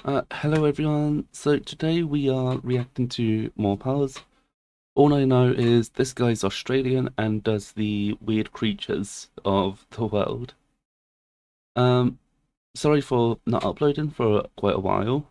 Hello everyone. So today we are reacting to More Parz. All I know is this guy's Australian and does the weird creatures of the world. Um, Sorry for not uploading for quite a while.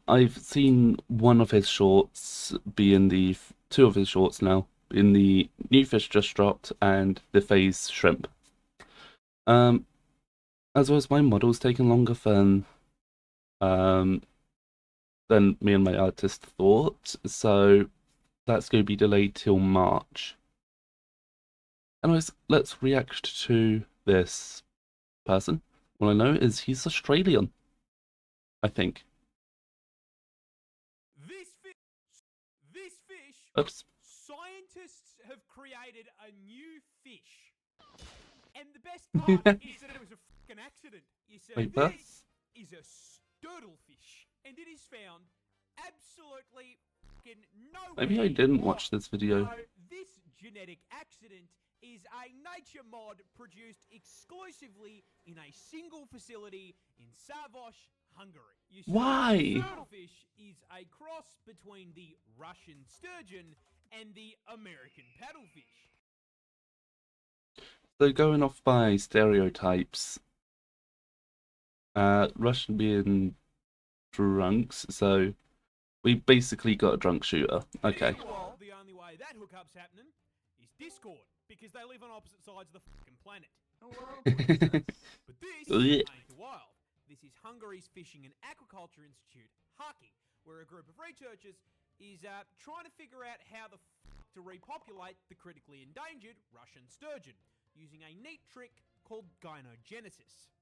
I've seen one of his shorts be in the two of his shorts now in the new fish just dropped and the phase shrimp. Um, as well as my model's taken longer um than me and my artist thought, so that's going to be delayed till March. Anyways, let's react to this person. All I know is he's Australian, I think. This fish, Oops. scientists have created a new fish. And the best part is that it was a fucking accident. You see, Wait, this is a sturtlefish, and it is found absolutely fucking nowhere. Maybe I didn't Why? watch this video. So this genetic accident is a nature mod produced exclusively in a single facility in Savosh, Hungary. You see, Why? sturtlefish is a cross between the Russian sturgeon and the American paddlefish. So going off by stereotypes, Russian being drunks, so we basically got a drunk shooter. Okay. Meanwhile, the only way that hookup's happening is Discord, because they live on opposite sides of the fucking planet. But this ain't wild. This is Hungary's Fishing and Aquaculture Institute, Haki, where a group of researchers is trying to figure out how the to repopulate the critically endangered Russian sturgeon using a neat trick called gynogenesis.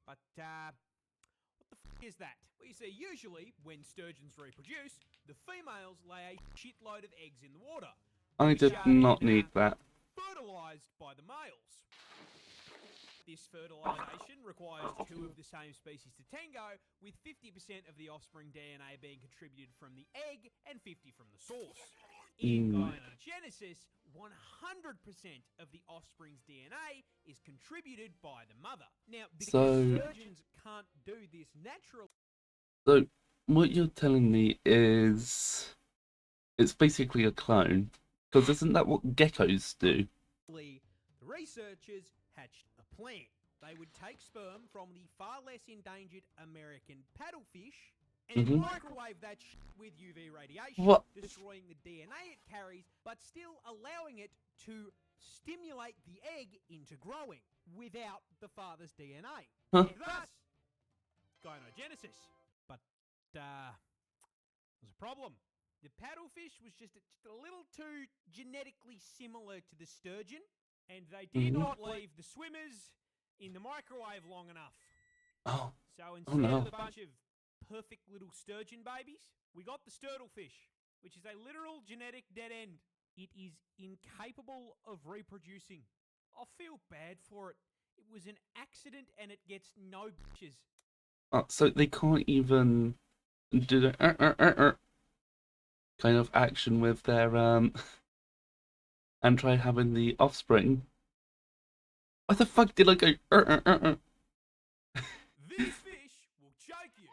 But what the fuck is that? Well, you see, usually when sturgeons reproduce, the females lay a shitload of eggs in the water. I did not need that. Fertilized by the males. This fertilization requires two of the same species to tango, with 50% of the offspring DNA being contributed from the egg and 50 from the source. In gynogenesis, 100% of the offspring's DNA is contributed by the mother. Now, because sturgeons can't do this naturally. So what you're telling me is it's basically a clone, because isn't that what geckos do? The researchers hatched a plan. They would take sperm from the far less endangered American paddlefish and microwave that with UV radiation, destroying the DNA it carries, but still allowing it to stimulate the egg into growing without the father's DNA. And thus, gynogenesis. But there's a problem. The paddlefish was just a little too genetically similar to the sturgeon, and they did not leave the swimmers in the microwave long enough. Oh. So instead of a bunch of perfect little sturgeon babies, we got the sturtlefish, which is a literal genetic dead end. It is incapable of reproducing. I feel bad for it. It was an accident and it gets no bitches. Oh, so they can't even do the kind of action with their and try having the offspring. Why the fuck did I go This fish will choke you.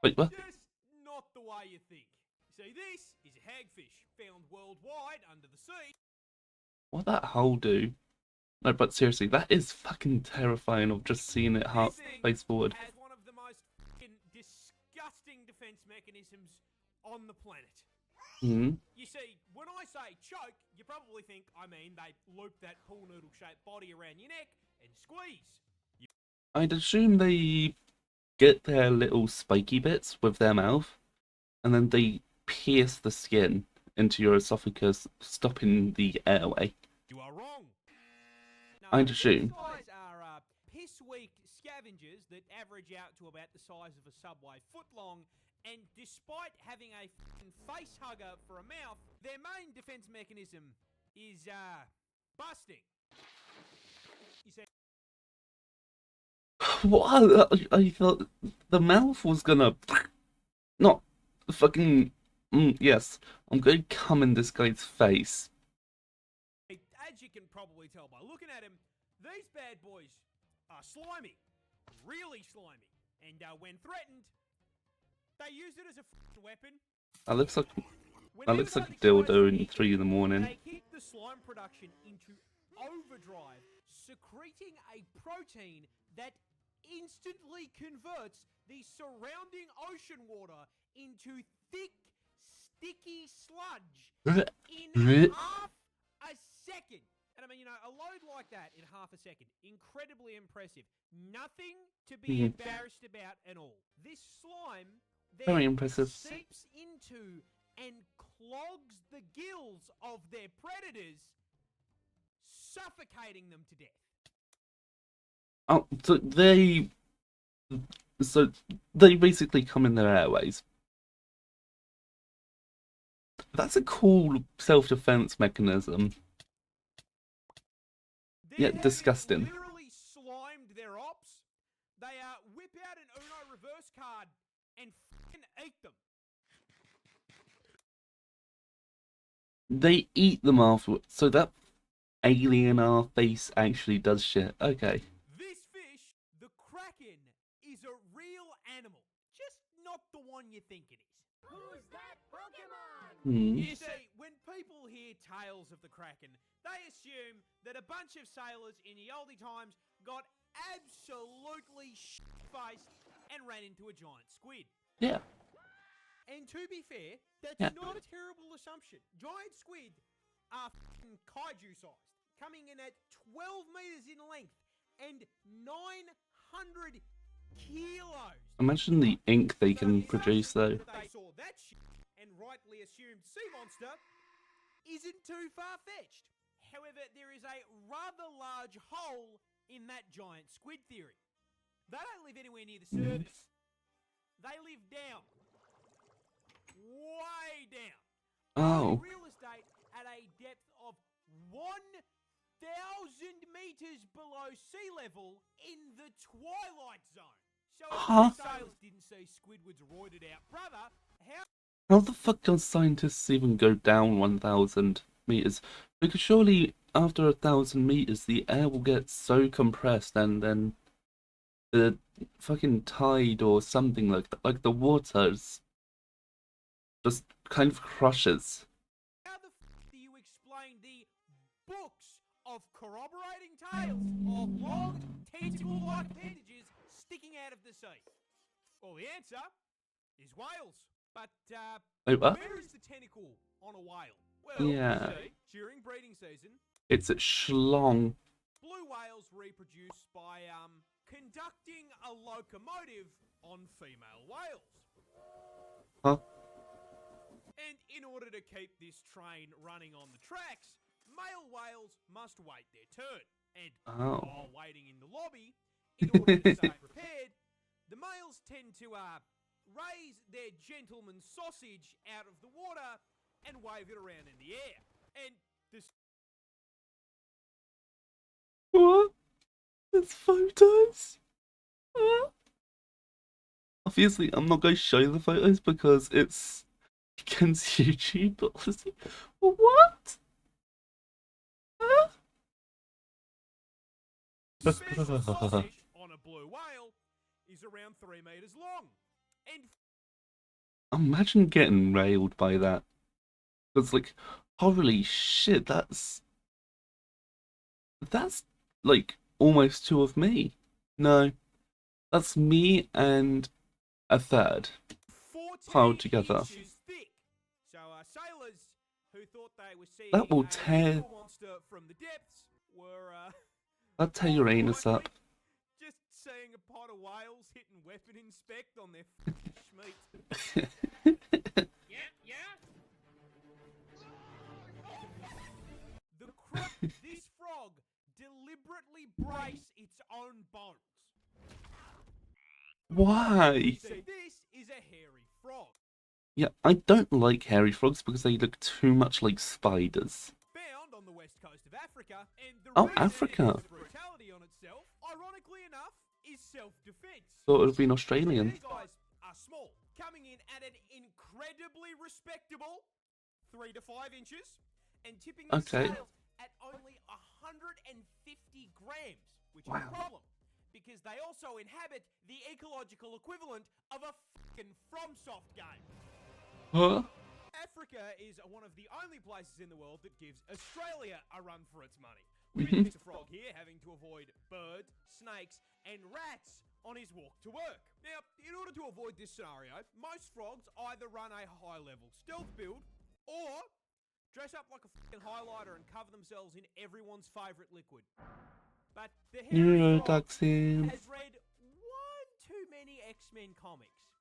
Wait, what? Just not the way you think. See, this is a hagfish found worldwide under the sea. What that hole do? No, but seriously, that is fucking terrifying of just seeing it face forward. Has one of the most fucking disgusting defense mechanisms on the planet. You see, when I say choke, you probably think I mean they loop that pool noodle shaped body around your neck and squeeze. I'd assume they get their little spiky bits with their mouth, and then they pierce the skin into your esophagus, stopping the airway. You are wrong. No, I'd assume. These guys are piss-weak scavengers that average out to about the size of a Subway foot long, and despite having a fucking face hugger for a mouth, their main defense mechanism is busting. You see. What? I thought the mouth was gonna not fucking yes, I'm going to come in this guy's face. As you can probably tell by looking at him, these bad boys are slimy, really slimy, And when threatened, they use it as a weapon. That looks like Whenever a something dildo tries to in eat 3 in the them, morning. They kick the slime production into overdrive, secreting a protein that instantly converts the surrounding ocean water into thick, sticky sludge in half a second. And I mean, a load like that in half a second, incredibly impressive. Nothing to be embarrassed about at all. This slime then Very impressive. seeps into and clogs the gills of their predators, suffocating them to death. Oh, so they basically come in their airways. That's a cool self-defense mechanism. Yeah, disgusting. Literally slimed their ops. They whip out an Uno reverse card and fucking eat them. They eat them afterwards, so that alien our face actually does shit. Okay. This fish, the Kraken, is a real animal, just not the one you think it is. Who's that Pokemon? You see, when people hear tales of the Kraken, they assume that a bunch of sailors in the oldie times got absolutely shit-faced and ran into a giant squid. Yeah. And to be fair, that's not a terrible assumption. Giant squid are f***ing kaiju-sized, coming in at 12 meters in length and 900 kilos. Imagine the ink they can produce, though. They saw that shit and rightly assumed sea monster isn't too far-fetched. However, there is a rather large hole in that giant squid theory. They don't live anywhere near the surface. They live down. Way down. Oh. Real estate at a depth of 1,000 meters below sea level in the twilight zone. So if the sailors didn't see Squidward's roided out brother, How the fuck can scientists even go down 1,000 meters? Because surely after 1,000 meters the air will get so compressed and then the fucking tide or something like that, like the waters, just kind of crushes. How the f*** do you explain the books of corroborating tales of long, tentacle-like appendages sticking out of the sea? Well, the answer is whales. But where is the tentacle on a whale? Well, yeah. see, during breeding season, it's a schlong. Blue whales reproduce by conducting a locomotive on female whales. Huh? And in order to keep this train running on the tracks, male whales must wait their turn. And while waiting in the lobby, in order to stay prepared, the males tend to raise their gentleman's sausage out of the water and wave it around in the air. And this... What? There's photos? Obviously, I'm not going to show you the photos because it's against YouTube policy. What? The special sausage on a blue whale is around 3 meters long. And imagine getting railed by that. It's like, holy shit, that's like almost 2 of me. No, that's me and a third piled together. Thick. So sailors who thought they were seeing That will a tear monster from the depths were that'll tear your anus up. just seeing a pot of whales hitting weapon inspect on their schmeat. Yeah. This frog deliberately breaks its own bones. Why? So this is a hairy frog. Yeah, I don't like hairy frogs because they look too much like spiders. Found on the west coast of Africa, and the Africa. brutality on itself, ironically enough, is self-defense. Thought it would have been Australian. These guys are small, coming in at an incredibly respectable 3 to 5 inches, and tipping their scales at only 150 grams, which is a problem. because they also inhabit the ecological equivalent of a fucking FromSoft game. Huh? Africa is one of the only places in the world that gives Australia a run for its money. With Mr. Frog here having to avoid birds, snakes, and rats on his walk to work. Now, in order to avoid this scenario, most frogs either run a high-level stealth build or dress up like a fucking highlighter and cover themselves in everyone's favourite liquid. But the hairy frog Neurotoxin. has read one too many X-Men comics.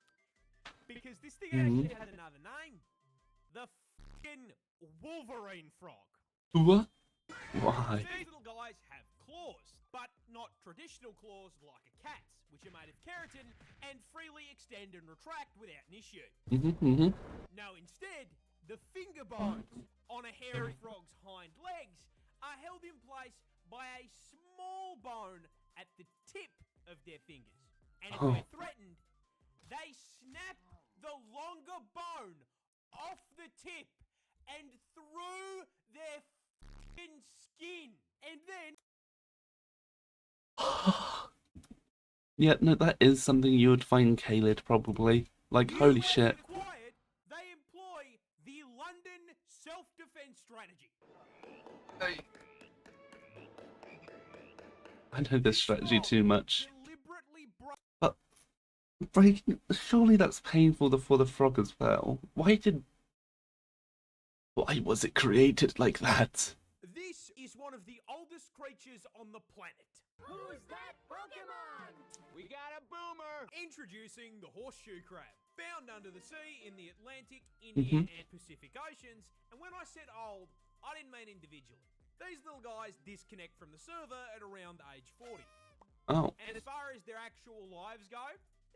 Because this thing actually has another name. The fucking Wolverine frog. What? Why? These little guys have claws, but not traditional claws like a cat's, which are made of keratin and freely extend and retract without an issue. No, instead, the finger bones on a hairy frog's hind legs are held in place by a small bone at the tip of their fingers. And if they're threatened, they snap the longer bone off the tip and through their fucking skin. And then... Yeah, no, that is something you would find Caled probably. Like, holy shit. Quiet, they employ the London self-defense strategy. I know this strategy too much. Deliberately But breaking, surely that's painful for the frog as well. Why was it created like that? This is one of the oldest creatures on the planet. Who's that Pokemon? We got a boomer! Introducing the horseshoe crab, found under the sea in the Atlantic, Indian, and Pacific Oceans. And when I said old, I didn't mean individually. These little guys disconnect from the server at around age 40. Oh. And as far as their actual lives go,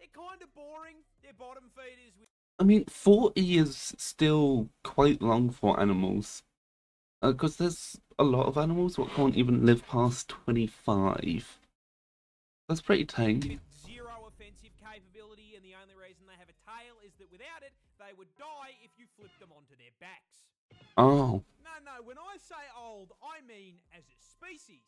they're kind of boring. They're bottom feeders with... I mean, 40 is still quite long for animals. Because there's a lot of animals that can't even live past 25. That's pretty tame. Zero offensive capability, and the only reason they have a tail is that without it, they would die if you flipped them onto their backs. Oh. No, when I say old, I mean as a species.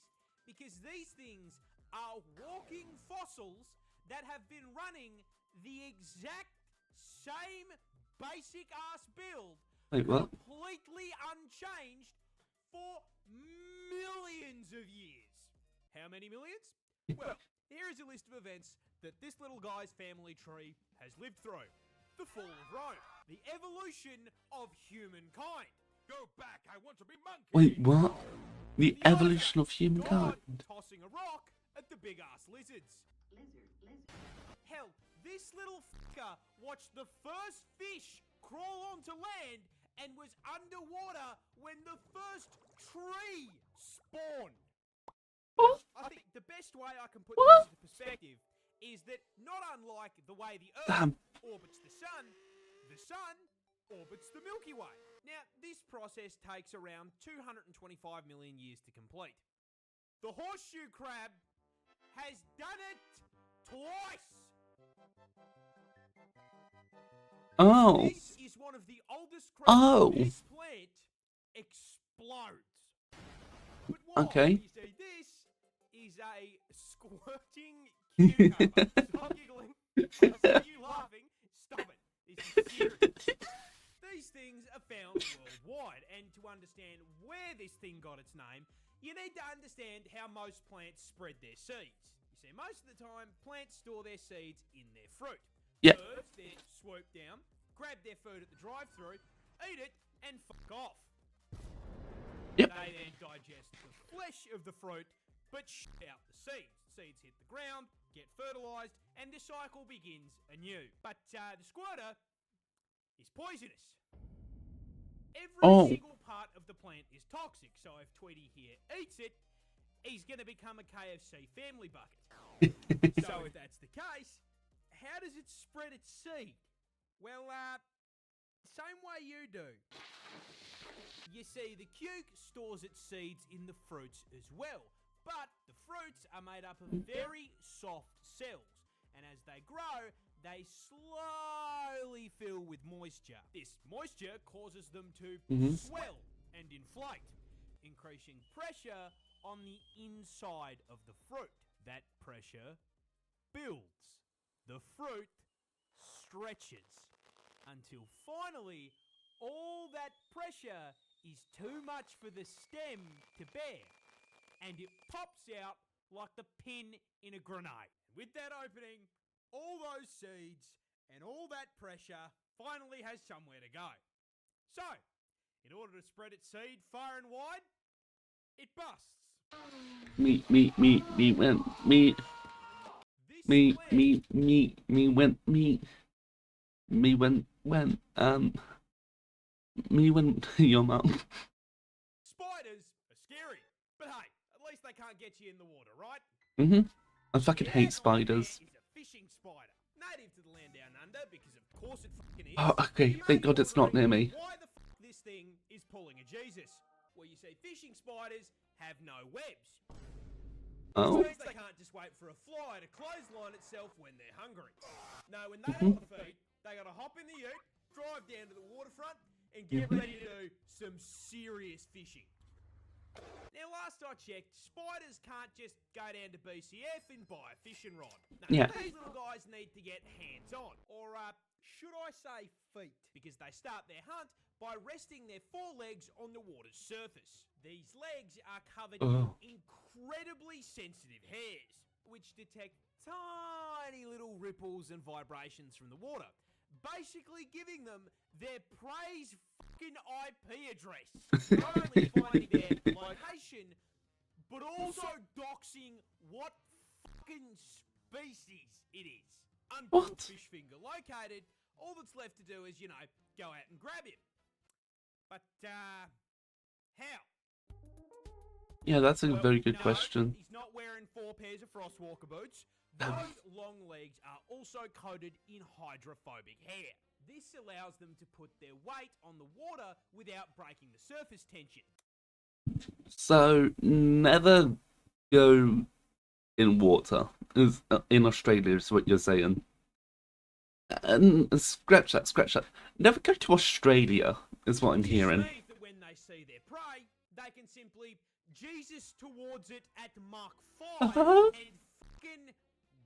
Because these things are walking fossils that have been running the exact same basic ass build, Wait, what? completely unchanged for millions of years. How many millions? Well, here is a list of events that this little guy's family tree has lived through. The fall of Rome, the evolution of humankind. Go back, I want to be monkey. Wait, what? The Ice evolution of Age, humankind. God tossing a rock at the big ass lizards. Hell, this little fucker watched the first fish crawl onto land and was underwater when the first tree spawned. I think the best way I can put this into perspective is that not unlike the way the Earth orbits the sun orbits the Milky Way. Now, this process takes around 225 million years to complete. The horseshoe crab has done it twice! Oh. This is one of the oldest creatures. This plant explodes. But why? Okay. You see, this is a squirting cucumber. Stop giggling. I see you laughing. Stop it. This is serious. These things are found worldwide, and to understand where this thing got its name, you need to understand how most plants spread their seeds. You see, most of the time, plants store their seeds in their fruit. Yeah. Birds then swoop down, grab their food at the drive-thru, eat it, and fuck off. Yep. They then digest the flesh of the fruit, but shit out the seeds. Seeds hit the ground, get fertilized, and the cycle begins anew. But the squirter is poisonous. Every single part of the plant is toxic, so if Tweety here eats it, he's going to become a KFC family bucket. So if that's the case, how does it spread its seed? Well, same way you do. You see, the cuke stores its seeds in the fruits as well, but the fruits are made up of very soft cells, and as they grow, they slowly fill with moisture. This moisture causes them to swell and inflate, increasing pressure on the inside of the fruit. that pressure builds. The fruit stretches until finally all that pressure is too much for the stem to bear, and it pops out like the pin in a grenade. With that opening, all those seeds and all that pressure finally has somewhere to go. So, in order to spread its seed far and wide, it busts. Me went me. This Me leg went me. Me went me went your mum. Spiders are scary, but hey, at least they can't get you in the water, right? I fucking The hate ant spiders. is a fishing spider, native to the land down under, because of course it fucking is. Oh, okay, You may thank be God it's not near wondering me. why the fuck this thing is pulling a Jesus. Well, you see, fishing spiders have no webs. Oh? Which means they can't just wait for a fly to clothesline itself when they're hungry. No, when they want to feed, they gotta hop in the ute, drive down to the waterfront, and get ready to do some serious fishing. Now, last I checked, spiders can't just go down to BCF and buy a fishing rod. No, Yeah. these little guys need to get hands-on, or should I say feet, because they start their hunt by resting their forelegs on the water's surface. These legs are covered in incredibly sensitive hairs, which detect tiny little ripples and vibrations from the water, basically giving them their prey's fucking IP address. Not only finding their location, but also doxing what fucking species it is. Until What? fish finger located, all that's left to do is, go out and grab him. But, how? Yeah, that's a Well, very good no, question. He's not wearing 4 pairs of frostwalker boots. Those long legs are also coated in hydrophobic hair. This allows them to put their weight on the water without breaking the surface tension. So never go in water is in Australia is what you're saying. And scratch that. Never go to Australia is what I'm This hearing. means that when they see their prey, they can simply Jesus towards it at Mach 5 and fucking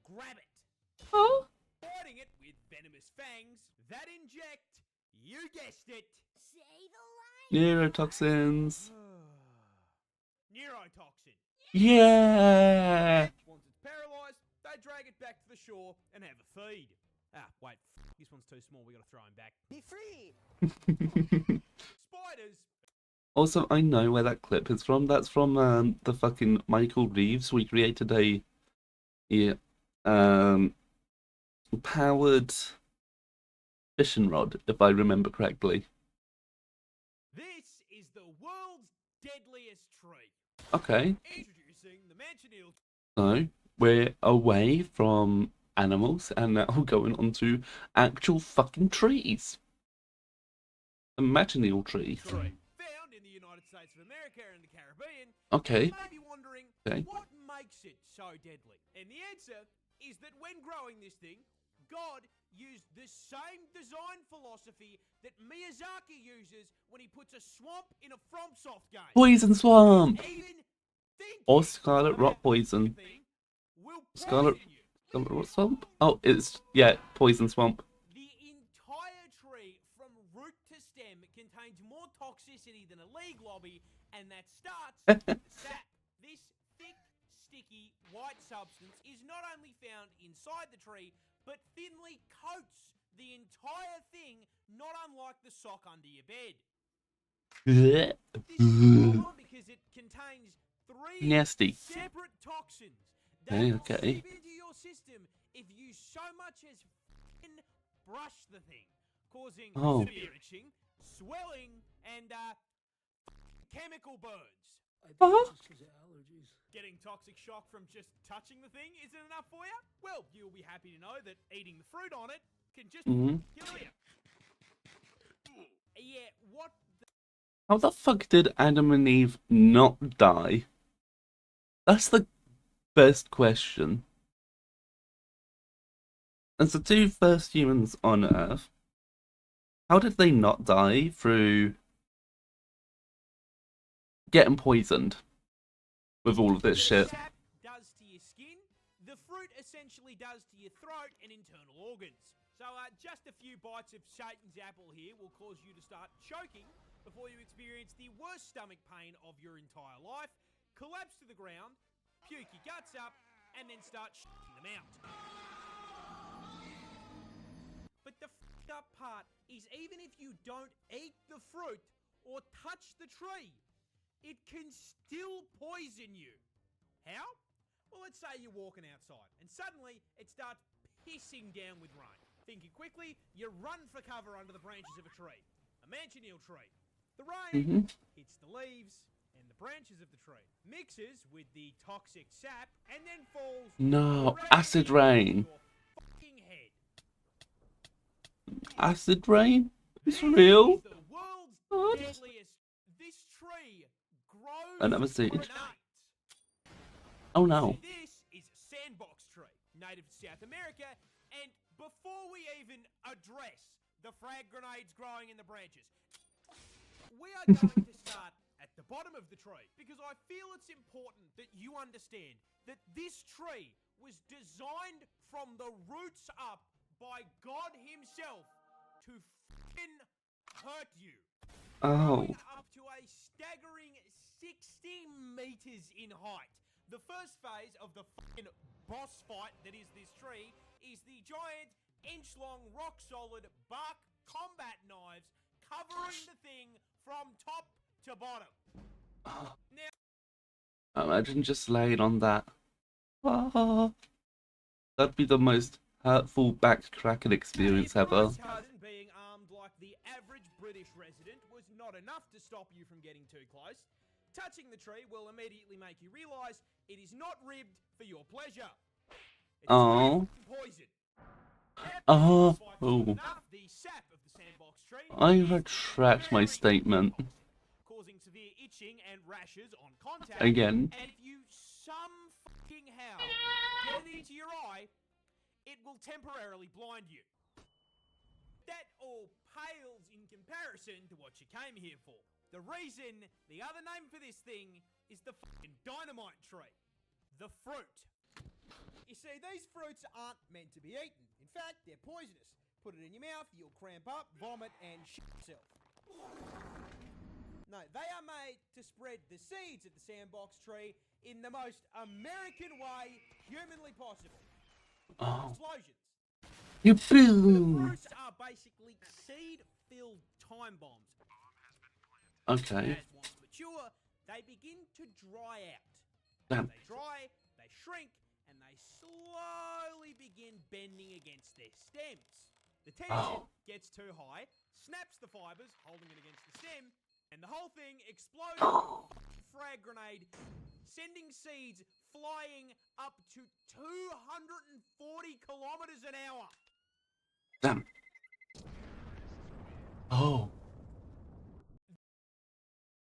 grab it. Oh. Fighting it with venomous fangs that inject, you guessed it, Say the line. Neurotoxins. neurotoxin. Yeah. Once it's paralyzed, they drag it back to the shore and have a feed. Ah, wait, this one's too small, we gotta throw him back. Be free. Spiders. Also, I know where that clip is from. That's from the fucking Michael Reeves. We created a powered fishing rod, if I remember correctly. This is the world's deadliest tree. Okay, Introducing the Manchineal. so we're away from animals and now going on to actual fucking trees. Imaginal trees. Tree. Found in the United States of America and the Caribbean. Okay. You may be wondering, Okay. what makes it so deadly? And the answer is that when growing this thing, God used the same design philosophy that Miyazaki uses when he puts a swamp in a FromSoft game. Poison swamp! Even thinking Or Scarlet about Rock poison. thing will Scarlet- poison you. Scarlet Rock swamp? Oh, it's, yeah, poison swamp. The entire tree, from root to stem, contains more toxicity than a league lobby, and that starts with the sap. This thick, sticky, white substance is not only found inside the tree, but thinly coats the entire thing, not unlike the sock under your bed. This is a problem because it contains 3 Nasty. separate toxins that Okay, will okay. seep into your system if you so much as f***ing brush the thing, causing severe itching, swelling, and chemical burns. I think it's just because of allergies. Getting toxic shock from just touching the thing isn't enough for you? Well, you'll be happy to know that eating the fruit on it can just kill you. Yeah, what the... How the fuck did Adam and Eve not die? That's the best question. As the 2 first humans on Earth, how did they not die through getting poisoned with all of this shit? sap does to your skin potentially does to your throat and internal organs. So just a few bites of Satan's apple here will cause you to start choking before you experience the worst stomach pain of your entire life, collapse to the ground, puke your guts up, and then start shitting them out. But the f***ed up part is even if you don't eat the fruit or touch the tree, it can still poison you. How? Well, let's say you're walking outside and suddenly it starts pissing down with rain. Thinking quickly, you run for cover under the branches of a tree, a manchineel tree. The rain hits the leaves and the branches of the tree, mixes with the toxic sap, and then falls No, right acid rain. on your fucking head. Acid rain? It's This real? is the world's What? deadliest. This tree grows I never seen it. grenades. Oh no. See, this is a sandbox tree, native to South America, and before we even address the frag grenades growing in the branches, we are going to start at the bottom of the tree because I feel it's important that you understand that this tree was designed from the roots up by God himself to f***ing hurt you. Oh. Growing up to a staggering 60 meters in height. The first phase of the f***ing boss fight that is this tree is the giant inch-long rock-solid bark combat knives covering the thing from top to bottom. Now, Imagine just laying on that. Ah. That'd be the most hurtful back-cracking experience if ever. Bryce Harden being armed like the average British resident was not enough to stop you from getting too close, touching the tree will immediately make you realise it is not ribbed for your pleasure. It's Oh. poison. Oh. Enough, the sap of the sandbox tree I is retract my very statement. toxic, causing severe itching and rashes on contact. Again. And if you some fucking how get it into your eye, it will temporarily blind you. That all pales in comparison to what you came here for. The reason, the other name for this thing is the fucking dynamite tree. The fruit. You see, these fruits aren't meant to be eaten. In fact, they're poisonous. Put it in your mouth, you'll cramp up, vomit, and shit yourself. No, they are made to spread the seeds of the sandbox tree in the most American way humanly possible. Oh. Explosions. You The boom. fruits are basically seed-filled time bombs. Okay. As once mature, they begin to dry out. Damn. They dry, they shrink, and they slowly begin bending against their stems. The tension gets too high, snaps the fibers, holding it against the stem, and the whole thing explodes like a frag grenade, sending seeds flying up to 240 kilometers an hour. Damn. Oh.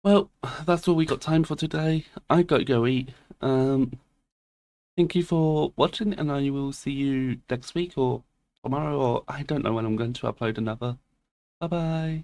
Well, that's all we got time for today. I gotta go eat. Thank you for watching, and I will see you next week or tomorrow, or I don't know when I'm going to upload another. Bye bye.